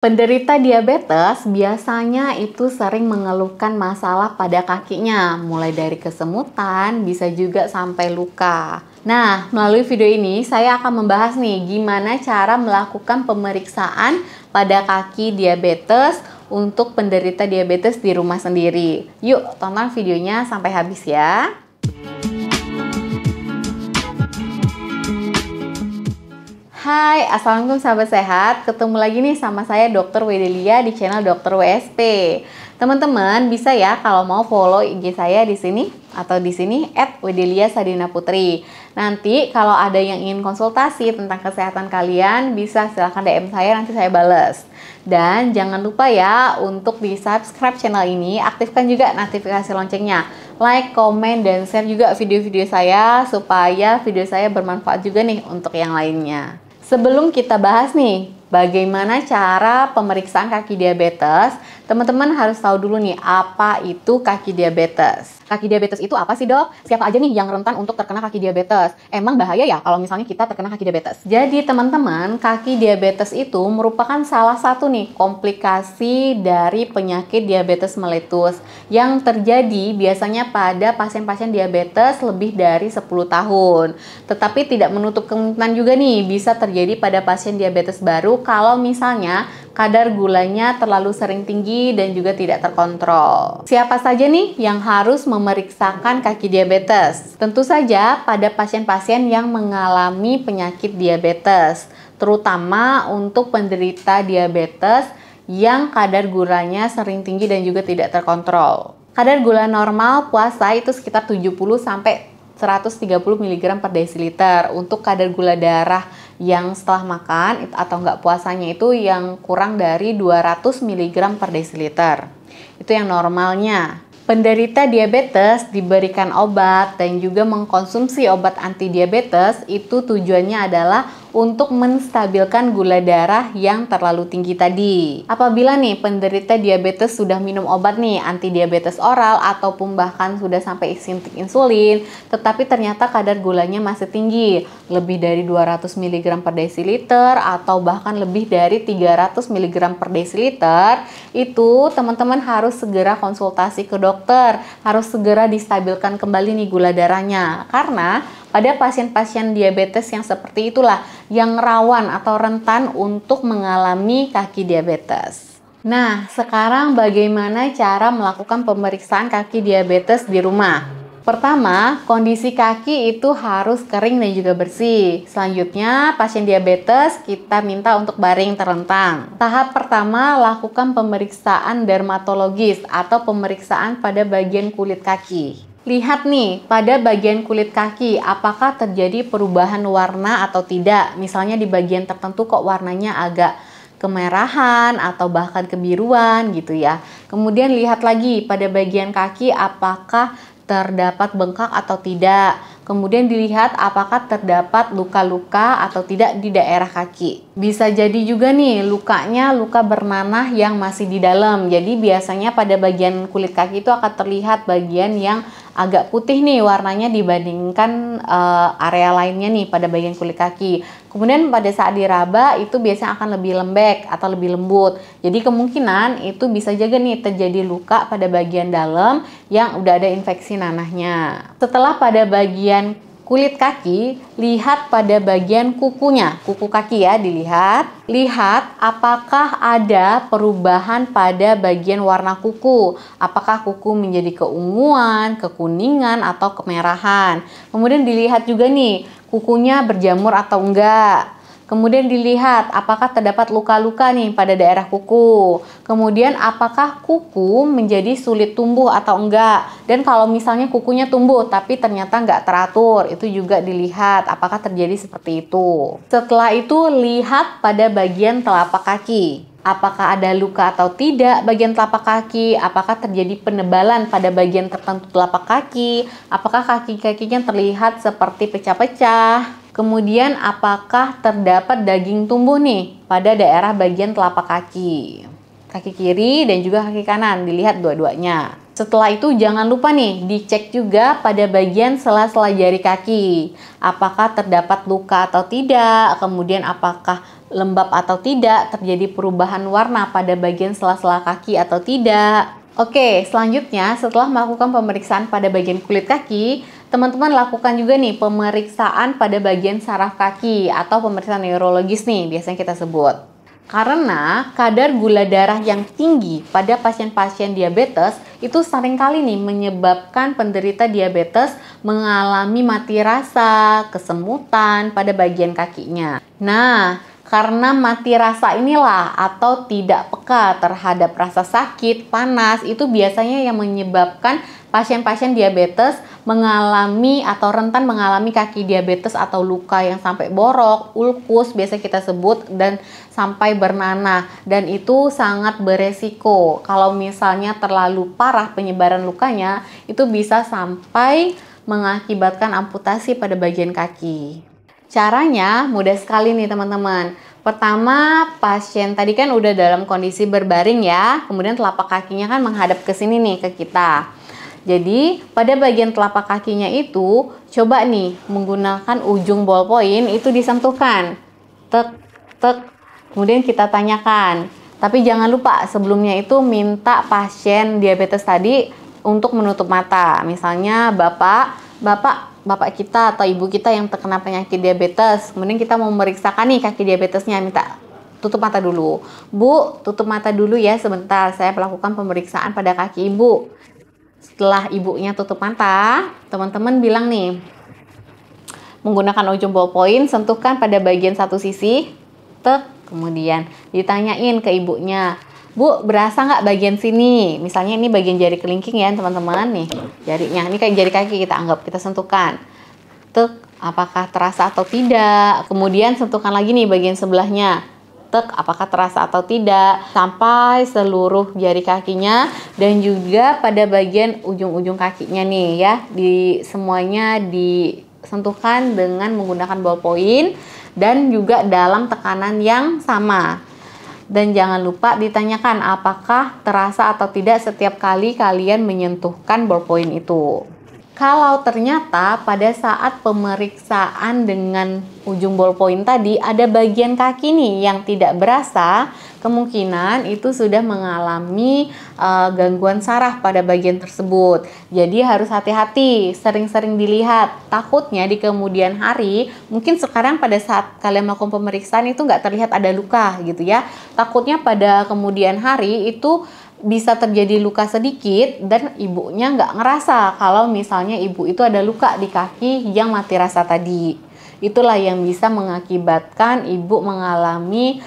Penderita diabetes biasanya itu sering mengeluhkan masalah pada kakinya, mulai dari kesemutan, bisa juga sampai luka. Nah, melalui video ini saya akan membahas nih gimana cara melakukan pemeriksaan pada kaki diabetes untuk penderita diabetes di rumah sendiri. Yuk, tonton videonya sampai habis ya. Hai, assalamualaikum sahabat sehat. Ketemu lagi nih sama saya Dr. Wedelia di channel Dr. WSP. Teman-teman bisa ya kalau mau follow IG saya di sini atau di sini @wedelia_sadina_putri. Nanti kalau ada yang ingin konsultasi tentang kesehatan kalian bisa silahkan DM saya, nanti saya bales. Dan jangan lupa ya untuk di subscribe channel ini, aktifkan juga notifikasi loncengnya. Like, komen, dan share juga video-video saya supaya video saya bermanfaat juga nih untuk yang lainnya. Sebelum kita bahas nih, bagaimana cara pemeriksaan kaki diabetes, teman-teman harus tahu dulu nih, apa itu kaki diabetes. Kaki diabetes itu apa sih, Dok? Siapa aja nih yang rentan untuk terkena kaki diabetes? Emang bahaya ya kalau misalnya kita terkena kaki diabetes? Jadi, teman-teman, kaki diabetes itu merupakan salah satu nih komplikasi dari penyakit diabetes meletus yang terjadi biasanya pada pasien-pasien diabetes lebih dari 10 tahun. Tetapi tidak menutup kemungkinan juga nih bisa terjadi pada pasien diabetes baru kalau misalnya kadar gulanya terlalu sering tinggi dan juga tidak terkontrol. Siapa saja nih yang harus memeriksakan kaki diabetes? Tentu saja pada pasien-pasien yang mengalami penyakit diabetes, terutama untuk penderita diabetes yang kadar gulanya sering tinggi dan juga tidak terkontrol. Kadar gula normal puasa itu sekitar 70 sampai 130 mg per desiliter. Untuk kadar gula darah yang setelah makan atau enggak puasanya itu yang kurang dari 200 mg per desiliter. Itu yang normalnya. Penderita diabetes diberikan obat dan juga mengkonsumsi obat anti diabetes itu tujuannya adalah untuk menstabilkan gula darah yang terlalu tinggi tadi. Apabila nih penderita diabetes sudah minum obat nih anti diabetes oral ataupun bahkan sudah sampai suntik insulin, tetapi ternyata kadar gulanya masih tinggi, lebih dari 200 mg per desiliter atau bahkan lebih dari 300 mg per desiliter, itu teman-teman harus segera konsultasi ke dokter, harus segera distabilkan kembali nih gula darahnya. Karena pada pasien-pasien diabetes yang seperti itulah yang rawan atau rentan untuk mengalami kaki diabetes. Nah, sekarang bagaimana cara melakukan pemeriksaan kaki diabetes di rumah? Pertama, kondisi kaki itu harus kering dan juga bersih. Selanjutnya, pasien diabetes kita minta untuk baring terlentang. Tahap pertama, lakukan pemeriksaan dermatologis atau pemeriksaan pada bagian kulit kaki. Lihat nih, pada bagian kulit kaki, apakah terjadi perubahan warna atau tidak. Misalnya di bagian tertentu kok warnanya agak kemerahan atau bahkan kebiruan gitu ya. Kemudian lihat lagi pada bagian kaki apakah terdapat bengkak atau tidak. Kemudian dilihat apakah terdapat luka-luka atau tidak di daerah kaki. Bisa jadi juga nih lukanya luka bernanah yang masih di dalam. Jadi biasanya pada bagian kulit kaki itu akan terlihat bagian yang agak putih nih warnanya dibandingkan area lainnya nih pada bagian kulit kaki. Kemudian pada saat diraba itu biasanya akan lebih lembek atau lebih lembut. Jadi kemungkinan itu bisa juga nih terjadi luka pada bagian dalam yang udah ada infeksi nanahnya. Setelah pada bagian kulit kaki, lihat pada bagian kukunya, kuku kaki ya dilihat. Lihat apakah ada perubahan pada bagian warna kuku. Apakah kuku menjadi keunguan, kekuningan, atau kemerahan. Kemudian dilihat juga nih, kukunya berjamur atau enggak. Kemudian dilihat apakah terdapat luka-luka nih pada daerah kuku. Kemudian apakah kuku menjadi sulit tumbuh atau enggak. Dan kalau misalnya kukunya tumbuh tapi ternyata enggak teratur, itu juga dilihat apakah terjadi seperti itu. Setelah itu lihat pada bagian telapak kaki. Apakah ada luka atau tidak bagian telapak kaki, apakah terjadi penebalan pada bagian tertentu telapak kaki, apakah kaki-kakinya terlihat seperti pecah-pecah. Kemudian apakah terdapat daging tumbuh nih pada daerah bagian telapak kaki. Kaki kiri dan juga kaki kanan, dilihat dua-duanya. Setelah itu jangan lupa nih dicek juga pada bagian sela-sela jari kaki. Apakah terdapat luka atau tidak, kemudian apakah lembab atau tidak, terjadi perubahan warna pada bagian sela-sela kaki atau tidak. Oke, selanjutnya setelah melakukan pemeriksaan pada bagian kulit kaki, teman-teman lakukan juga nih pemeriksaan pada bagian saraf kaki atau pemeriksaan neurologis nih biasanya kita sebut. Karena kadar gula darah yang tinggi pada pasien-pasien diabetes itu seringkali nih menyebabkan penderita diabetes mengalami mati rasa, kesemutan pada bagian kakinya. Nah, karena mati rasa inilah atau tidak peka terhadap rasa sakit, panas, itu biasanya yang menyebabkan pasien-pasien diabetes mengalami atau rentan mengalami kaki diabetes atau luka yang sampai borok, ulkus biasa kita sebut, dan sampai bernanah, dan itu sangat beresiko. Kalau misalnya terlalu parah penyebaran lukanya, itu bisa sampai mengakibatkan amputasi pada bagian kaki. Caranya mudah sekali nih teman-teman. Pertama, pasien tadi kan udah dalam kondisi berbaring ya, kemudian telapak kakinya kan menghadap ke sini nih ke kita. Jadi pada bagian telapak kakinya itu coba nih menggunakan ujung ballpoint itu disentuhkan, tek tek, kemudian kita tanyakan. Tapi jangan lupa sebelumnya itu minta pasien diabetes tadi untuk menutup mata. Misalnya bapak kita atau ibu kita yang terkena penyakit diabetes, kemudian kita mau memeriksakan nih kaki diabetesnya, minta tutup mata dulu. Bu, tutup mata dulu ya sebentar, saya melakukan pemeriksaan pada kaki ibu. Setelah ibunya tutup mata, teman-teman bilang nih, menggunakan ujung ballpoint, sentuhkan pada bagian satu sisi, tek, kemudian ditanyain ke ibunya, Bu, berasa nggak bagian sini? Misalnya ini bagian jari kelingking ya teman-teman nih, jarinya, ini kayak jari kaki kita anggap, kita sentuhkan, tek, apakah terasa atau tidak? Kemudian sentuhkan lagi nih bagian sebelahnya, tek, apakah terasa atau tidak, sampai seluruh jari kakinya dan juga pada bagian ujung-ujung kakinya nih ya, di semuanya disentuhkan dengan menggunakan ballpoint dan juga dalam tekanan yang sama. Dan jangan lupa ditanyakan apakah terasa atau tidak setiap kali kalian menyentuhkan ballpoint itu. Kalau ternyata pada saat pemeriksaan dengan ujung ballpoint tadi ada bagian kaki nih yang tidak berasa, kemungkinan itu sudah mengalami gangguan saraf pada bagian tersebut. Jadi harus hati-hati, sering-sering dilihat. Takutnya di kemudian hari, mungkin sekarang pada saat kalian melakukan pemeriksaan itu nggak terlihat ada luka gitu ya. Takutnya pada kemudian hari itu bisa terjadi luka sedikit dan ibunya nggak ngerasa kalau misalnya ibu itu ada luka di kaki yang mati rasa tadi. Itulah yang bisa mengakibatkan ibu mengalami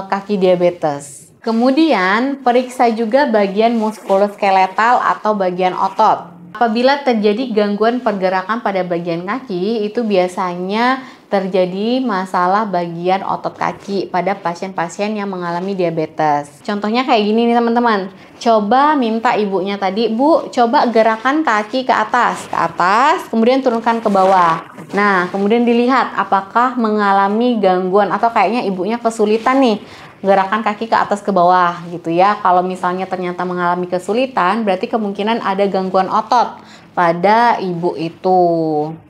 kaki diabetes. Kemudian periksa juga bagian muskuloskeletal atau bagian otot. Apabila terjadi gangguan pergerakan pada bagian kaki, itu biasanya terjadi masalah bagian otot kaki pada pasien-pasien yang mengalami diabetes. Contohnya kayak gini nih teman-teman. Coba minta ibunya tadi, Bu, coba gerakan kaki ke atas, kemudian turunkan ke bawah. Nah, kemudian dilihat apakah mengalami gangguan atau kayaknya ibunya kesulitan nih gerakan kaki ke atas ke bawah gitu ya. Kalau misalnya ternyata mengalami kesulitan, berarti kemungkinan ada gangguan otot pada ibu itu.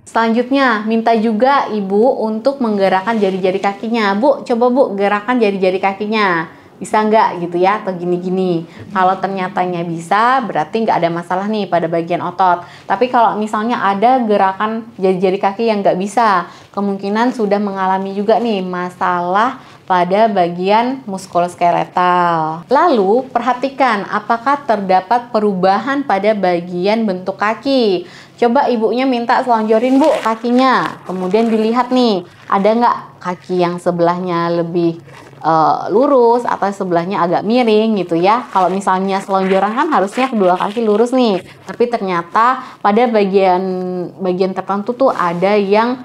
Selanjutnya, minta juga ibu untuk menggerakkan jari-jari kakinya. Bu, coba Bu gerakan jari-jari kakinya. Bisa nggak gitu ya, atau gini-gini. Kalau ternyatanya bisa, berarti nggak ada masalah nih pada bagian otot. Tapi kalau misalnya ada gerakan jari-jari kaki yang nggak bisa, kemungkinan sudah mengalami juga nih masalah pada bagian muskuloskeletal. Lalu, perhatikan apakah terdapat perubahan pada bagian bentuk kaki. Coba ibunya minta selonjorin Bu kakinya. Kemudian dilihat nih, ada nggak kaki yang sebelahnya lebih lurus atau sebelahnya agak miring gitu ya. Kalau misalnya selonjoran kan harusnya kedua kaki lurus nih, tapi ternyata pada bagian tertentu tuh ada yang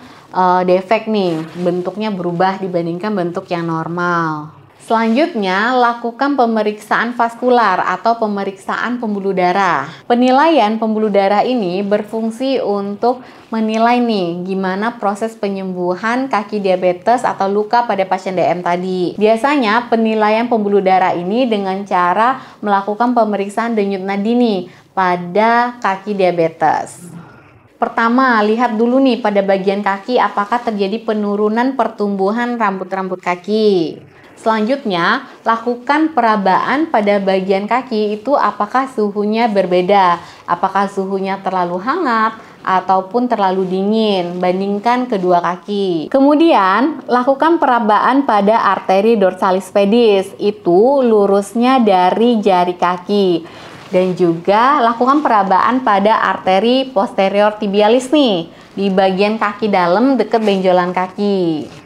defek nih, bentuknya berubah dibandingkan bentuk yang normal. Selanjutnya, lakukan pemeriksaan vaskular atau pemeriksaan pembuluh darah. Penilaian pembuluh darah ini berfungsi untuk menilai nih gimana proses penyembuhan kaki diabetes atau luka pada pasien DM tadi. Biasanya penilaian pembuluh darah ini dengan cara melakukan pemeriksaan denyut nadi nih pada kaki diabetes. Pertama, lihat dulu nih pada bagian kaki apakah terjadi penurunan pertumbuhan rambut-rambut kaki. Selanjutnya, lakukan perabaan pada bagian kaki itu apakah suhunya berbeda, apakah suhunya terlalu hangat ataupun terlalu dingin, bandingkan kedua kaki. Kemudian, lakukan perabaan pada arteri dorsalis pedis, itu lurusnya dari jari kaki. Dan juga lakukan perabaan pada arteri posterior tibialis nih, di bagian kaki dalam dekat benjolan kaki.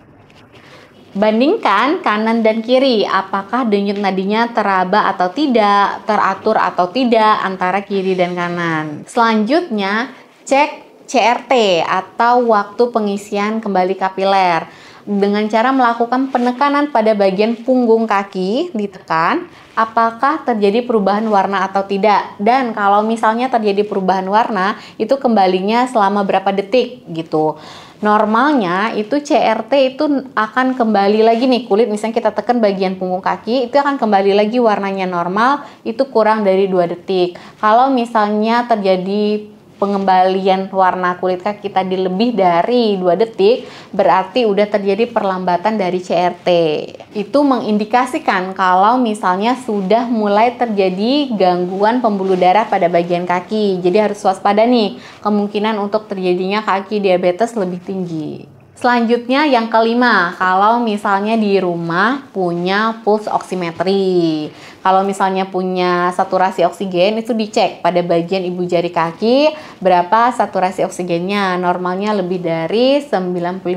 Bandingkan kanan dan kiri, apakah denyut nadinya teraba atau tidak, teratur atau tidak antara kiri dan kanan. Selanjutnya, cek CRT atau waktu pengisian kembali kapiler. Dengan cara melakukan penekanan pada bagian punggung kaki, ditekan, apakah terjadi perubahan warna atau tidak. Dan kalau misalnya terjadi perubahan warna, itu kembalinya selama berapa detik gitu. Normalnya itu CRT itu akan kembali lagi nih, kulit misalnya kita tekan bagian punggung kaki, itu akan kembali lagi warnanya normal, itu kurang dari 2 detik. Kalau misalnya terjadi pengembalian warna kulit kaki tadi lebih dari 2 detik, berarti udah terjadi perlambatan dari CRT. Itu mengindikasikan kalau misalnya sudah mulai terjadi gangguan pembuluh darah pada bagian kaki. Jadi harus waspada nih, kemungkinan untuk terjadinya kaki diabetes lebih tinggi. Selanjutnya yang kelima, kalau misalnya di rumah punya pulse oximetry. Kalau misalnya punya saturasi oksigen, itu dicek pada bagian ibu jari kaki berapa saturasi oksigennya. Normalnya lebih dari 95%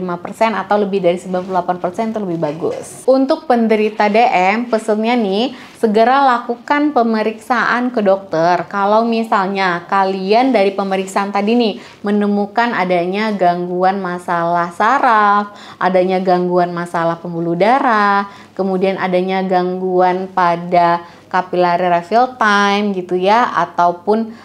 atau lebih dari 98% itu lebih bagus. Untuk penderita DM, pesennya nih, segera lakukan pemeriksaan ke dokter. Kalau misalnya kalian dari pemeriksaan tadi nih menemukan adanya gangguan masalah saraf, adanya gangguan masalah pembuluh darah, kemudian adanya gangguan pada capillary refill time gitu ya, ataupun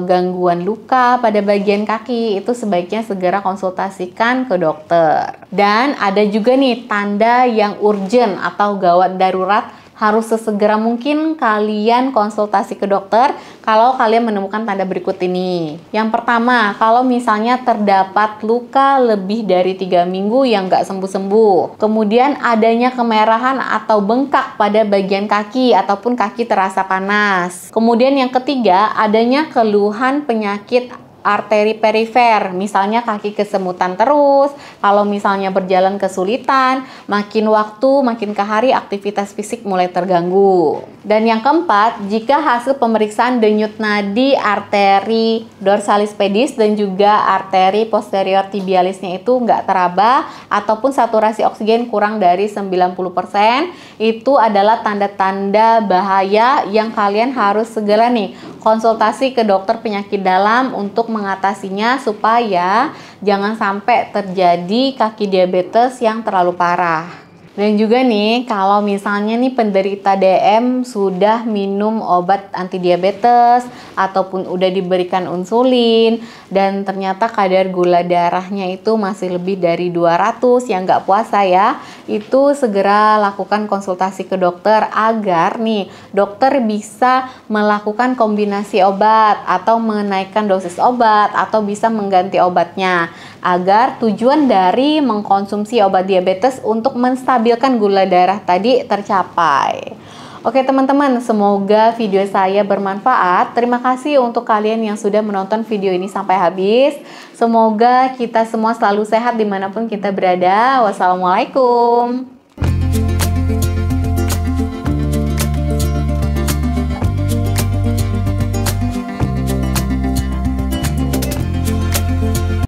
gangguan luka pada bagian kaki, itu sebaiknya segera konsultasikan ke dokter. Dan ada juga nih tanda yang urgent atau gawat darurat, harus sesegera mungkin kalian konsultasi ke dokter kalau kalian menemukan tanda berikut ini. Yang pertama, kalau misalnya terdapat luka lebih dari 3 minggu yang nggak sembuh-sembuh. Kemudian adanya kemerahan atau bengkak pada bagian kaki ataupun kaki terasa panas. Kemudian yang ketiga, adanya keluhan penyakit arteri perifer, misalnya kaki kesemutan terus, kalau misalnya berjalan kesulitan, makin waktu, makin ke hari aktivitas fisik mulai terganggu. Dan yang keempat, jika hasil pemeriksaan denyut nadi arteri dorsalis pedis dan juga arteri posterior tibialisnya itu nggak teraba ataupun saturasi oksigen kurang dari 90%, itu adalah tanda-tanda bahaya yang kalian harus segera nih konsultasi ke dokter penyakit dalam untuk mengatasinya supaya jangan sampai terjadi kaki diabetes yang terlalu parah. Dan juga nih, kalau misalnya nih penderita DM sudah minum obat antidiabetes ataupun udah diberikan insulin dan ternyata kadar gula darahnya itu masih lebih dari 200 yang nggak puasa ya, itu segera lakukan konsultasi ke dokter agar nih dokter bisa melakukan kombinasi obat atau menaikkan dosis obat atau bisa mengganti obatnya agar tujuan dari mengkonsumsi obat diabetes untuk menstabilkan gula darah tadi tercapai. Oke teman-teman, semoga video saya bermanfaat. Terima kasih untuk kalian yang sudah menonton video ini sampai habis. Semoga kita semua selalu sehat dimanapun kita berada. Wassalamualaikum.